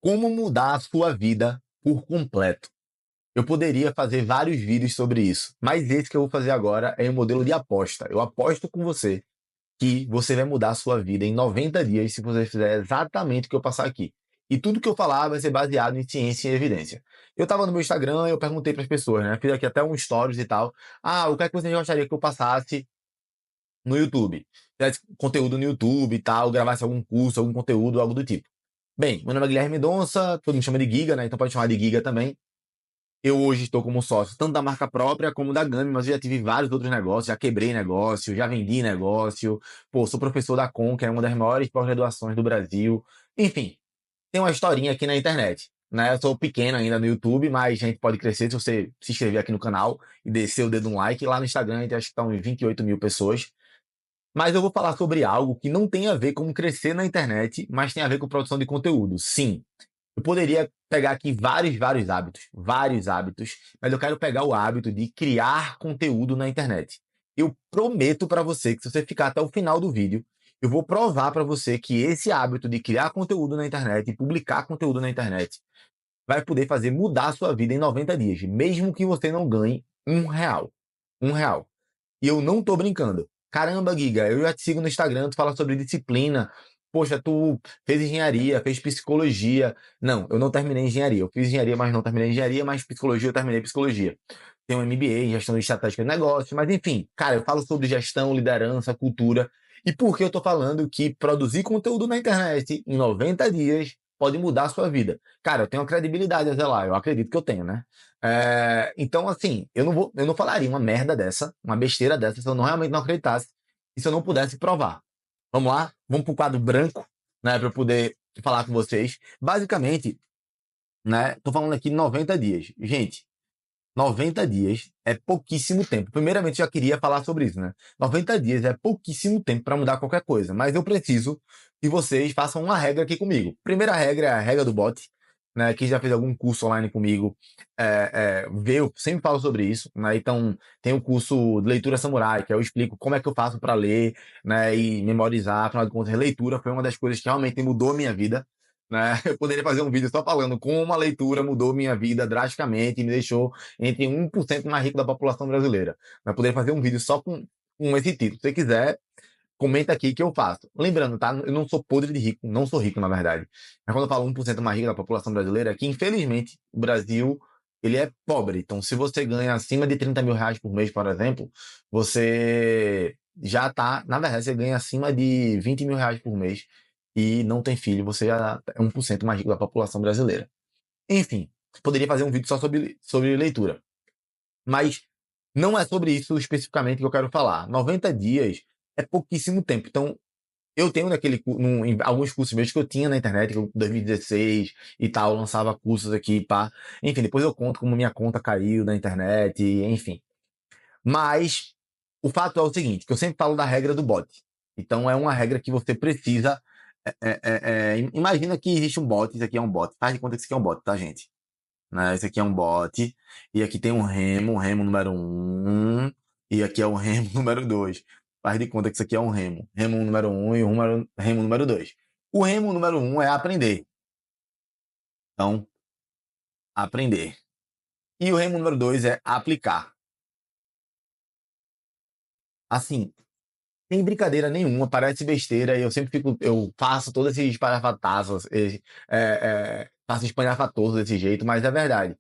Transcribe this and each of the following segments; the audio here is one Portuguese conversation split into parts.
Como mudar a sua vida por completo. Eu poderia fazer vários vídeos sobre isso, mas esse que eu vou fazer agora é um modelo de aposta. Eu aposto com você que você vai mudar a sua vida em 90 dias se você fizer exatamente o que eu passar aqui. E tudo que eu falar vai ser baseado em ciência e evidência. Eu estava no meu Instagram, eu perguntei para as pessoas, né? Fiz aqui até um stories e tal. Ah, o que é que você gostaria que eu passasse no YouTube? Fizesse conteúdo no YouTube e tal, gravasse algum curso, algum conteúdo, algo do tipo. Bem, meu nome é Guilherme Mendonça, todo mundo chama de Giga, né? Então pode chamar de Giga também. Eu hoje estou como sócio tanto da marca própria como da Gami, mas eu já tive vários outros negócios, já quebrei negócio, já vendi negócio. Pô, sou professor da Com, que é uma das maiores pós-graduações do Brasil. Enfim, tem uma historinha aqui na internet. Né? Eu sou pequeno ainda no YouTube, mas a gente pode crescer se você se inscrever aqui no canal e descer o dedo no like. Lá no Instagram a gente acha que estão 28 mil pessoas. Mas eu vou falar sobre algo que não tem a ver com crescer na internet, mas tem a ver com produção de conteúdo. Sim, eu poderia pegar aqui vários hábitos, mas eu quero pegar o hábito de criar conteúdo na internet. Eu prometo para você que se você ficar até o final do vídeo, eu vou provar para você que esse hábito de criar conteúdo na internet e publicar conteúdo na internet vai poder fazer mudar a sua vida em 90 dias, mesmo que você não ganhe R$ 1. R$ 1. E eu não tô brincando. Caramba, Giga, eu já te sigo no Instagram, tu fala sobre disciplina. Poxa, tu fez engenharia, fez psicologia. Não, eu não terminei engenharia. Eu fiz engenharia, mas não terminei engenharia, mas psicologia eu terminei psicologia. Tenho um MBA em gestão de estratégia de negócios, mas enfim, cara, eu falo sobre gestão, liderança, cultura. E por que eu tô falando que produzir conteúdo na internet em 90 dias pode mudar a sua vida? Cara, eu tenho uma credibilidade a zelar, eu acredito que eu tenho, né? Então, assim, eu não falaria uma merda dessa, uma besteira dessa, se eu não realmente não acreditasse e se eu não pudesse provar. Vamos lá? Vamos pro quadro branco, né, para eu poder falar com vocês. Basicamente, né, tô falando aqui de 90 dias. Gente, 90 dias é pouquíssimo tempo. Primeiramente, eu já queria falar sobre isso, né? 90 dias é pouquíssimo tempo para mudar qualquer coisa, mas eu preciso que vocês façam uma regra aqui comigo. Primeira regra é a regra do bot, né? Quem já fez algum curso online comigo, vê, eu sempre falo sobre isso, né? Então, tem o curso de leitura samurai, que eu explico como é que eu faço para ler, né? E memorizar. Afinal de contas, leitura foi uma das coisas que realmente mudou a minha vida. Né? Eu poderia fazer um vídeo só falando como a leitura mudou minha vida drasticamente e me deixou entre 1% mais rico da população brasileira. Vai poder fazer um vídeo só com esse título. Se você quiser, comenta aqui que eu faço. Lembrando, tá? Eu não sou podre de rico, não sou rico, na verdade. Mas quando eu falo 1% mais rico da população brasileira, é que infelizmente o Brasil ele é pobre. Então, se você ganha acima de R$ 30 mil por mês, por exemplo, você já tá. Na verdade, você ganha acima de R$ 20 mil por mês e não tem filho, você já é 1% mais rico da população brasileira. Enfim, poderia fazer um vídeo só sobre leitura. Mas não é sobre isso especificamente que eu quero falar. 90 dias é pouquíssimo tempo. Então, eu tenho em alguns cursos meus que eu tinha na internet, em 2016 e tal, eu lançava cursos aqui, pá. Enfim, depois eu conto como minha conta caiu na internet, enfim. Mas o fato é o seguinte, que eu sempre falo da regra do bot. Então, é uma regra que você precisa. Imagina que existe um bot, isso aqui é um bot. Faz de conta que isso aqui é um bot, tá, gente? Né? Esse aqui é um bot, e aqui tem um remo número 1, e aqui é o remo número 2. Faz de conta que isso aqui é um remo número 1 e o remo número 2. O remo número 1 é aprender. Então, aprender. E o remo número 2 é aplicar. Assim, sem brincadeira nenhuma, parece besteira, e eu faço todos esses espalhafatazos, faço espalhafatoso desse jeito, mas é verdade.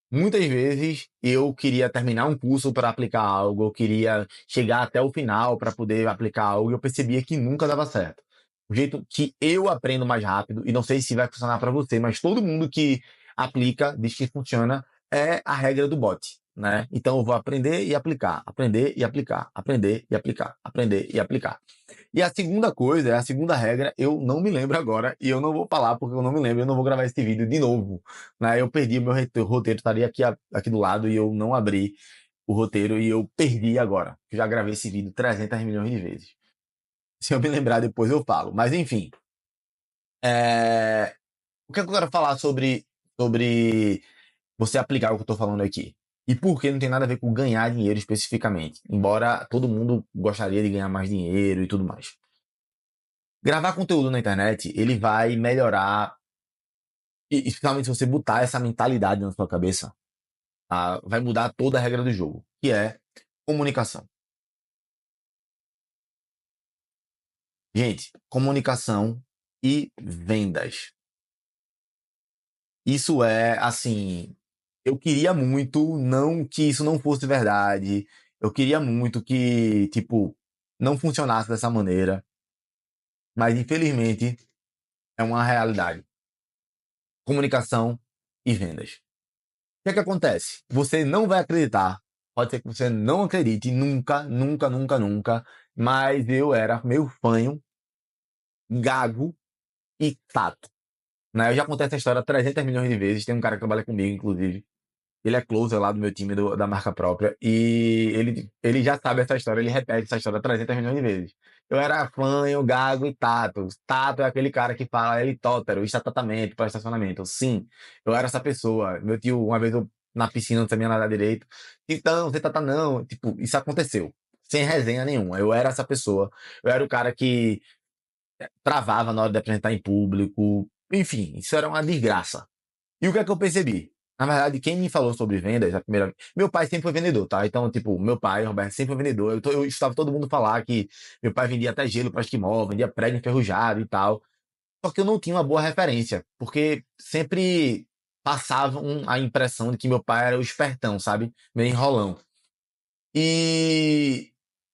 Muitas vezes eu queria terminar um curso para aplicar algo, eu queria chegar até o final para poder aplicar algo e eu percebia que nunca dava certo. O jeito que eu aprendo mais rápido, e não sei se vai funcionar para você, mas todo mundo que aplica diz que funciona, é a regra do bot, né? Então eu vou aprender e aplicar, aprender e aplicar, aprender e aplicar, aprender e aplicar. E a segunda coisa, a segunda regra, eu não me lembro agora e eu não vou falar porque eu não me lembro, eu não vou gravar esse vídeo de novo, né? Eu perdi o meu roteiro, estaria aqui do lado e eu não abri o roteiro e eu perdi agora. Eu já gravei esse vídeo 300 milhões de vezes. Se eu me lembrar depois eu falo. Mas enfim, o que eu quero falar sobre você aplicar o que eu estou falando aqui? E por que não tem nada a ver com ganhar dinheiro especificamente, embora todo mundo gostaria de ganhar mais dinheiro e tudo mais. Gravar conteúdo na internet, ele vai melhorar E finalmente, se você botar essa mentalidade na sua cabeça, vai mudar toda a regra do jogo, que é comunicação. Gente, comunicação e vendas. Isso é, assim, eu queria muito não que isso não fosse verdade. Eu queria muito que, tipo, não funcionasse dessa maneira, mas infelizmente é uma realidade. Comunicação e vendas. O que é que acontece? Você não vai acreditar. Pode ser que você não acredite nunca, nunca, nunca, nunca, mas eu era meio fanho, gago e tato. Né? Eu já contei essa história 300 milhões de vezes. Tem um cara que trabalha comigo, inclusive. Ele é closer lá do meu time da marca própria. E ele já sabe essa história. Ele repete essa história 300 milhões de vezes. Eu era fanho, gago e tato. Tato é aquele cara que fala helicóptero, estatamento, para estacionamento. Sim, eu era essa pessoa. Meu tio, uma vez eu na piscina, não sabia nadar direito. Então, você tata não. Tipo, isso aconteceu. Sem resenha nenhuma. Eu era essa pessoa. Eu era o cara que travava na hora de apresentar em público. Enfim, isso era uma desgraça. E o que é que eu percebi? Na verdade, quem me falou sobre vendas, a primeira. Meu pai sempre foi vendedor, tá? Então, tipo, meu pai, Roberto, sempre foi vendedor. Eu escutava todo mundo falar que meu pai vendia até gelo para esquimó, vendia prego enferrujado e tal. Só que eu não tinha uma boa referência, porque sempre passava a impressão de que meu pai era o espertão, sabe? Meio enrolão. E.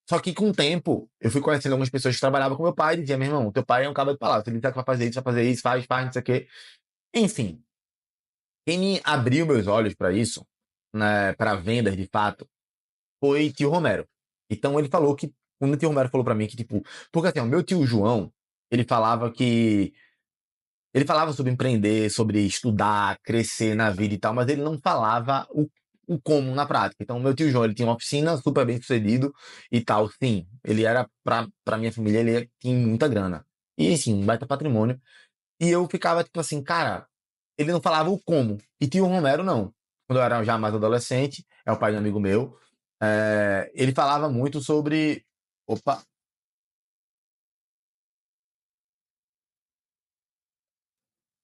Só que com o tempo, eu fui conhecendo algumas pessoas que trabalhavam com meu pai e dizia, meu irmão, teu pai é um cara de palavra, ele disser que vai fazer isso, faz, não sei o quê. Enfim, quem me abriu meus olhos para isso, né, para vendas de fato, foi tio Romero. Então ele falou que, quando o tio Romero falou para mim que, tipo, porque assim, o meu tio João, ele falava que. Ele falava sobre empreender, sobre estudar, crescer na vida e tal, mas ele não falava o como na prática. Então, o meu tio João, ele tinha uma oficina super bem sucedido e tal. Sim, ele era, pra minha família, ele tinha muita grana. E, assim, um baita patrimônio. E eu ficava, tipo assim, cara, ele não falava o como. E tio Romero, não. Quando eu era já mais adolescente, é o pai de um amigo meu, ele falava muito sobre. Opa,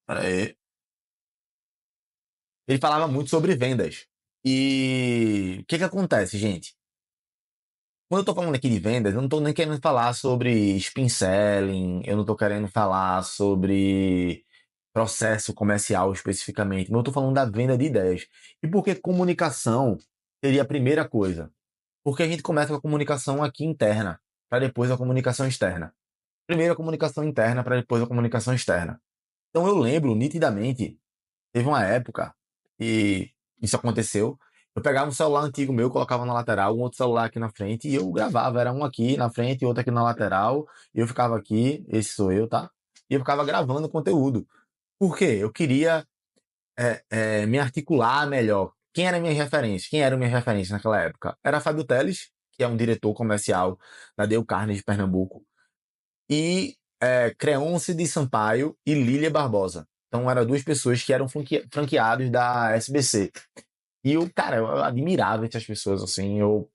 peraí. Ele falava muito sobre vendas. E o que que acontece, gente? Quando eu tô falando aqui de vendas, eu não tô nem querendo falar sobre spin selling, eu não tô querendo falar sobre processo comercial especificamente, mas eu tô falando da venda de ideias. E por que comunicação seria a primeira coisa? Porque a gente começa com a comunicação aqui interna, para depois a comunicação externa. Primeiro a comunicação interna, para depois a comunicação externa. Então eu lembro nitidamente, teve uma época, e isso aconteceu, eu pegava um celular antigo meu, colocava na lateral, um outro celular aqui na frente, e eu gravava. Era um aqui na frente e outro aqui na lateral, e eu ficava aqui, esse sou eu, tá? E eu ficava gravando conteúdo. Por quê? Eu queria me articular melhor. Quem era minha referência? Quem eram minhas referências naquela época? Era Fábio Teles, que é um diretor comercial da Dale Carnegie de Pernambuco, e Creonce de Sampaio e Lília Barbosa. Então eram duas pessoas que eram franqueados da SBC. E eu, cara, eu admirava essas pessoas, assim, eu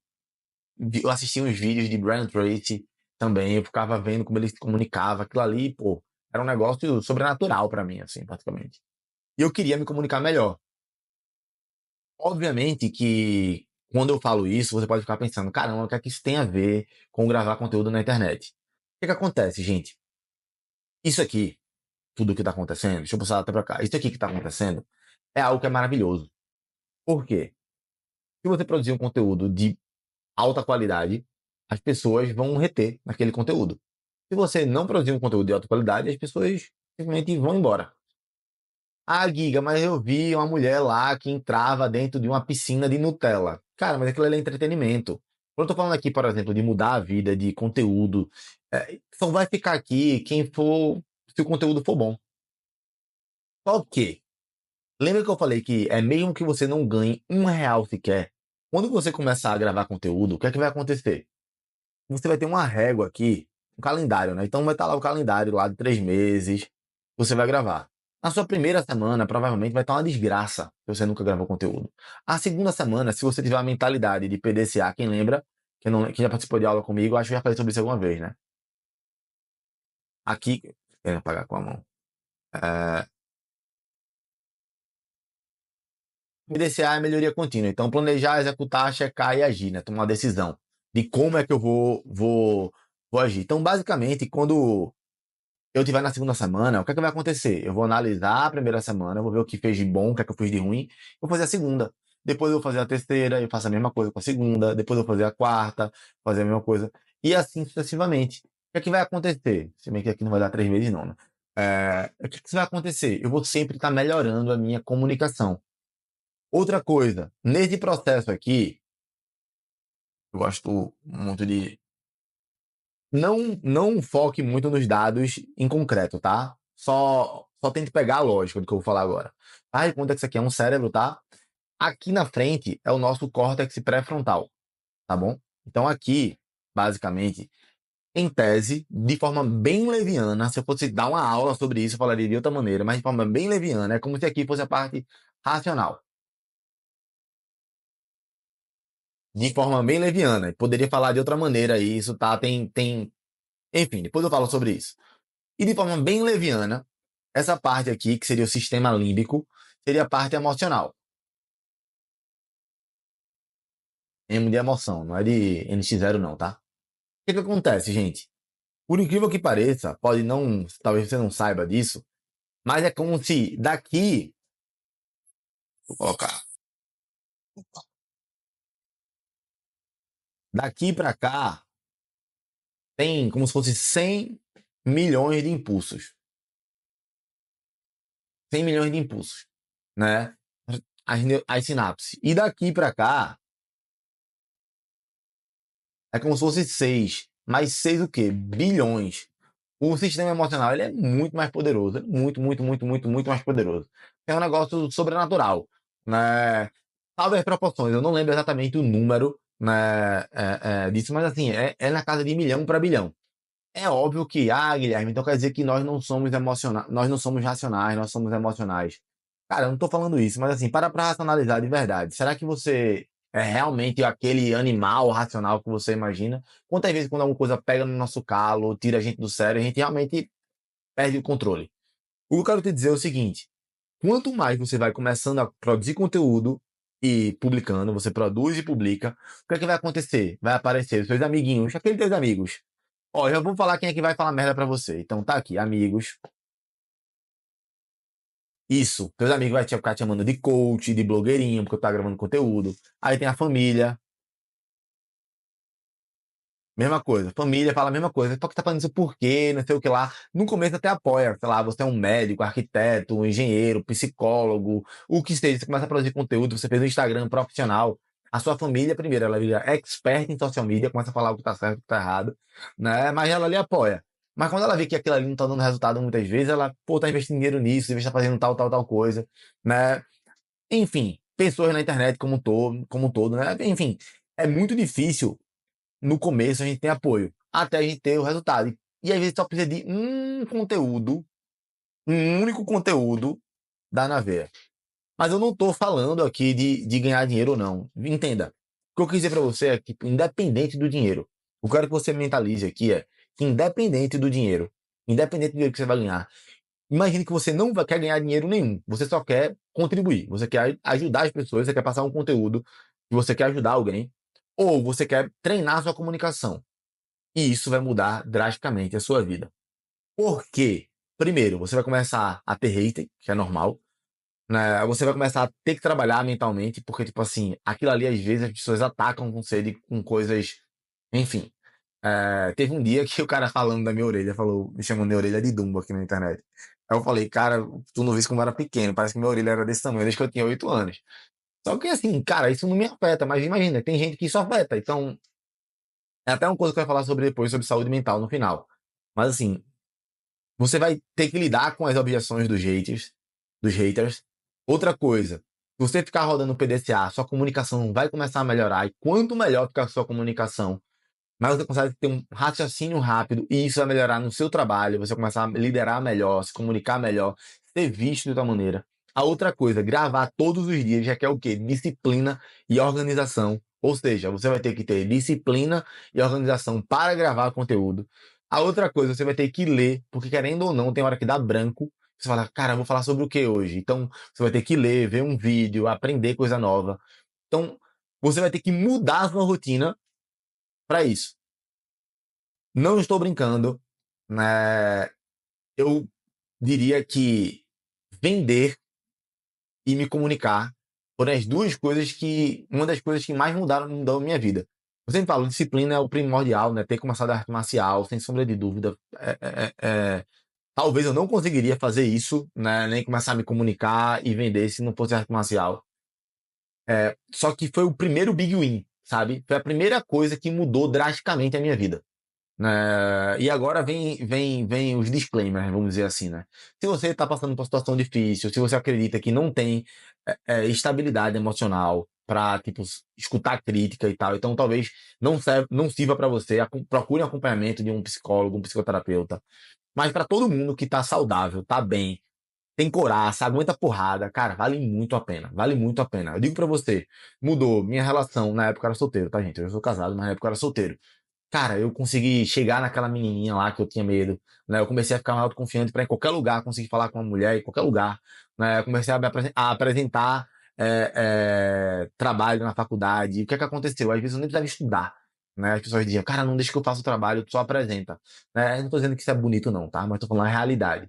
assistia uns vídeos de Brian Tracy também, eu ficava vendo como ele se comunicava, aquilo ali, pô, era um negócio sobrenatural pra mim, assim, praticamente. E eu queria me comunicar melhor. Obviamente que quando eu falo isso, você pode ficar pensando, caramba, o que é que isso tem a ver com gravar conteúdo na internet? O que é que acontece, gente? Isso aqui, tudo que tá acontecendo, deixa eu passar até pra cá, isso aqui que tá acontecendo é algo que é maravilhoso. Por quê? Se você produzir um conteúdo de alta qualidade, as pessoas vão reter naquele conteúdo. Se você não produzir um conteúdo de alta qualidade, as pessoas simplesmente vão embora. Ah, Giga, mas eu vi uma mulher lá que entrava dentro de uma piscina de Nutella. Cara, mas aquilo ali é entretenimento. Quando eu tô falando aqui, por exemplo, de mudar a vida, de conteúdo, só vai ficar aqui quem for, se o conteúdo for bom. Só que, lembra que eu falei que é mesmo que você não ganhe R$ 1 sequer, quando você começar a gravar conteúdo, o que é que vai acontecer? Você vai ter uma régua aqui, um calendário, né? Então vai estar lá o calendário lá de 3 meses, você vai gravar. Na sua primeira semana, provavelmente vai estar uma desgraça, se você nunca gravou conteúdo. A segunda semana, se você tiver a mentalidade de PDCA, quem lembra, quem já participou de aula comigo, acho que já falei sobre isso alguma vez, né? Aqui, quero apagar com a mão. PDCA é melhoria contínua. Então, planejar, executar, checar e agir, né? Tomar uma decisão de como é que eu vou agir. Então, basicamente, quando eu estiver na segunda semana, o que é que vai acontecer? Eu vou analisar a primeira semana, vou ver o que fez de bom, o que é que eu fiz de ruim, vou fazer a segunda. Depois eu vou fazer a terceira, eu faço a mesma coisa com a segunda, depois eu vou fazer a quarta, fazer a mesma coisa, e assim sucessivamente. O que é que vai acontecer? Se bem que aqui não vai dar 3 vezes, não, né? O que é que vai acontecer? Eu vou sempre estar melhorando a minha comunicação. Outra coisa, nesse processo aqui, eu gosto muito de. Não foque muito nos dados em concreto, tá? Só tente pegar a lógica do que eu vou falar agora. Faz de conta que isso aqui é um cérebro, tá? Aqui na frente é o nosso córtex pré-frontal, tá bom? Então aqui, basicamente, em tese, de forma bem leviana, se eu fosse dar uma aula sobre isso, eu falaria de outra maneira, mas de forma bem leviana, é como se aqui fosse a parte racional. De forma bem leviana. Poderia falar de outra maneira isso, tá? Enfim, depois eu falo sobre isso. E de forma bem leviana, essa parte aqui, que seria o sistema límbico, seria a parte emocional. M de emoção, não é de NX0 não, tá? O que que acontece, gente? Por incrível que pareça, pode não, talvez você não saiba disso, mas é como se daqui, vou colocar, daqui para cá, tem como se fosse 100 milhões de impulsos. 100 milhões de impulsos, né? As sinapses. E daqui para cá, é como se fosse 6. Mais 6 o quê? Bilhões. O sistema emocional ele é muito mais poderoso. Muito mais poderoso. É um negócio sobrenatural. Né? Salve as proporções. Eu não lembro exatamente o número, né, disso, mas assim, é na casa de milhão para bilhão. É óbvio que, Guilherme, então quer dizer que nós não somos emocionais, nós não somos racionais, nós somos emocionais. Cara, eu não tô falando isso, mas assim, para racionalizar de verdade. Será que você é realmente aquele animal racional que você imagina? Quantas vezes quando alguma coisa pega no nosso calo, tira a gente do sério, a gente realmente perde o controle? O que eu quero te dizer é o seguinte: quanto mais você vai começando a produzir conteúdo e publicando, você produz e publica, o que é que vai acontecer? Vai aparecer os seus amiguinhos, aqueles teus amigos. Ó, eu vou falar quem é que vai falar merda pra você. Então tá aqui, amigos. Isso, teus amigos vão te ficar te chamando de coach, de blogueirinho, porque eu tá gravando conteúdo. Aí tem a família, mesma coisa. Família fala a mesma coisa. Só que tá falando isso por quê, não sei o que lá. No começo até apoia, sei lá, você é um médico, arquiteto, um engenheiro, psicólogo, o que seja. Você começa a produzir conteúdo, você fez um Instagram profissional. A sua família, primeiro, ela vira expert em social media, começa a falar o que tá certo, o que tá errado, né? Mas ela ali apoia. Mas quando ela vê que aquilo ali não tá dando resultado muitas vezes, ela, pô, tá investindo dinheiro nisso, em vez de tá fazendo tal coisa, né? Enfim, pessoas na internet como um todo, né? Enfim, é muito difícil no começo a gente ter apoio, até a gente ter o resultado. E às vezes só precisa de um conteúdo, um único conteúdo da Naveia. Mas eu não estou falando aqui de ganhar dinheiro ou não. Entenda. O que eu quis dizer para você é que, independente do dinheiro, o que eu quero que você mentalize aqui é que, independente do dinheiro, independente do dinheiro que você vai ganhar, imagine que você não quer ganhar dinheiro nenhum. Você só quer contribuir. Você quer ajudar as pessoas, você quer passar um conteúdo, que você quer ajudar alguém, ou você quer treinar a sua comunicação. E isso vai mudar drasticamente a sua vida. Por quê? Primeiro, você vai começar a ter hater, que é normal, né? Você vai começar a ter que trabalhar mentalmente, porque, tipo assim, aquilo ali, às vezes, as pessoas atacam com sede, com coisas. Enfim. Teve um dia que o cara falando da minha orelha, falou, me chamou de orelha de Dumbo aqui na internet. Aí eu falei, cara, tu não viste como eu era pequeno, parece que minha orelha era desse tamanho, desde que eu tinha 8 anos. Só que assim, cara, isso não me afeta, mas imagina, tem gente que isso afeta. Então, é até uma coisa que eu vou falar sobre depois, sobre saúde mental no final. Mas assim, você vai ter que lidar com as objeções dos haters. Outra coisa, se você ficar rodando PDCA, sua comunicação vai começar a melhorar. E quanto melhor ficar a sua comunicação, mais você consegue ter um raciocínio rápido e isso vai melhorar no seu trabalho. Você vai começar a liderar melhor, se comunicar melhor, ser visto de outra maneira. A outra coisa, gravar todos os dias, já que é o quê? Disciplina e organização. Ou seja, você vai ter que ter disciplina e organização para gravar conteúdo. A outra coisa, você vai ter que ler, porque querendo ou não, tem hora que dá branco Você fala, cara, eu vou falar sobre o que hoje? Então, você vai ter que ler, ver um vídeo, aprender coisa nova. Então, você vai ter que mudar a sua rotina para isso. Não estou brincando, né? Eu diria que vender e me comunicar foram as duas coisas uma das coisas que mais mudou a minha vida. Eu sempre falo, disciplina é o primordial, né? Ter começado a arte marcial, sem sombra de dúvida. Talvez eu não conseguiria fazer isso, né? Nem começar a me comunicar e vender se não fosse arte marcial. Só que foi o primeiro big win, sabe? Foi a primeira coisa que mudou drasticamente a minha vida. E agora vem os disclaimers, vamos dizer assim, né? Se você está passando por uma situação difícil, se você acredita que não tem estabilidade emocional para tipo escutar crítica e tal, então talvez não sirva para você. Procure um acompanhamento de um psicólogo, um psicoterapeuta. Mas para todo mundo que está saudável, está bem, tem coraça, aguenta porrada, cara, vale muito a pena. Vale muito a pena. Eu digo para você, mudou minha relação. Na época eu era solteiro, tá, gente? Eu sou casado, mas na época eu era solteiro. Cara, eu consegui chegar naquela menininha lá que eu tinha medo, né? Eu comecei a ficar mais autoconfiante para em qualquer lugar conseguir falar com uma mulher, em qualquer lugar, né? Eu comecei a apresentar trabalho na faculdade. O que é que aconteceu? Às vezes eu nem precisava estudar, né? As pessoas diziam, cara, não deixa que eu faça o trabalho, tu só apresenta. Né? Eu não tô dizendo que isso é bonito não, tá? Mas tô falando a realidade.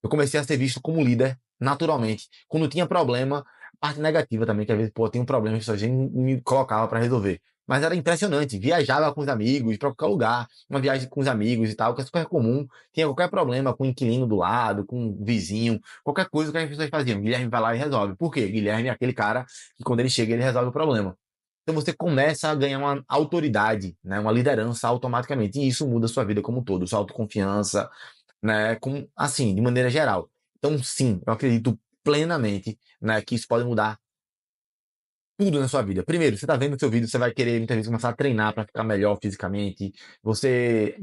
Eu comecei a ser visto como líder naturalmente. Quando tinha problema, parte negativa também, que às vezes, pô, tem um problema, as pessoas me colocava para resolver. Mas era impressionante. Viajava com os amigos para qualquer lugar, uma viagem com os amigos e tal, que é super comum. Tinha qualquer problema com o inquilino do lado, com o vizinho, qualquer coisa que as pessoas faziam. Guilherme vai lá e resolve. Por quê? Guilherme é aquele cara que quando ele chega, ele resolve o problema. Então você começa a ganhar uma autoridade, né, uma liderança automaticamente. E isso muda a sua vida como um todo, sua autoconfiança, né, assim, de maneira geral. Então, sim, eu acredito plenamente, né, que isso pode mudar tudo na sua vida. Primeiro, você está vendo o seu vídeo, você vai querer muitas vezes começar a treinar para ficar melhor fisicamente. Você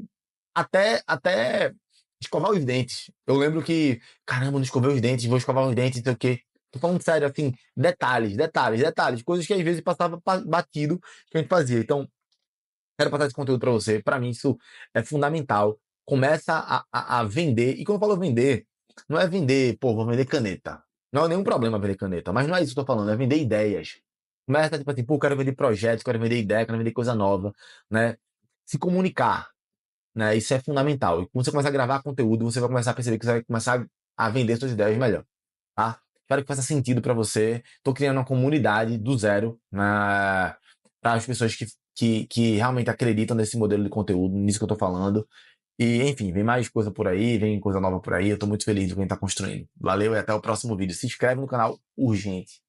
até escovar os dentes. Eu lembro que, caramba, não escovei os dentes, vou escovar os dentes, não sei o quê. Tô falando sério, assim, detalhes, coisas que às vezes passava batido que a gente fazia. Então, quero passar esse conteúdo para você. Para mim, isso é fundamental. Começa a vender. E quando eu falo vender, não é vender, pô, vou vender caneta. Não é nenhum problema vender caneta, mas não é isso que eu tô falando, é vender ideias. Começa, tipo assim, pô, quero vender projetos, quero vender ideia, quero vender coisa nova, né? Se comunicar, né? Isso é fundamental. E quando você começar a gravar conteúdo, você vai começar a perceber que você vai começar a vender suas ideias melhor, tá? Espero que faça sentido para você. Tô criando uma comunidade do zero, né, para as pessoas que realmente acreditam nesse modelo de conteúdo, nisso que eu tô falando. E, enfim, vem mais coisa por aí, vem coisa nova por aí. Eu tô muito feliz com quem tá construindo. Valeu e até o próximo vídeo. Se inscreve no canal urgente.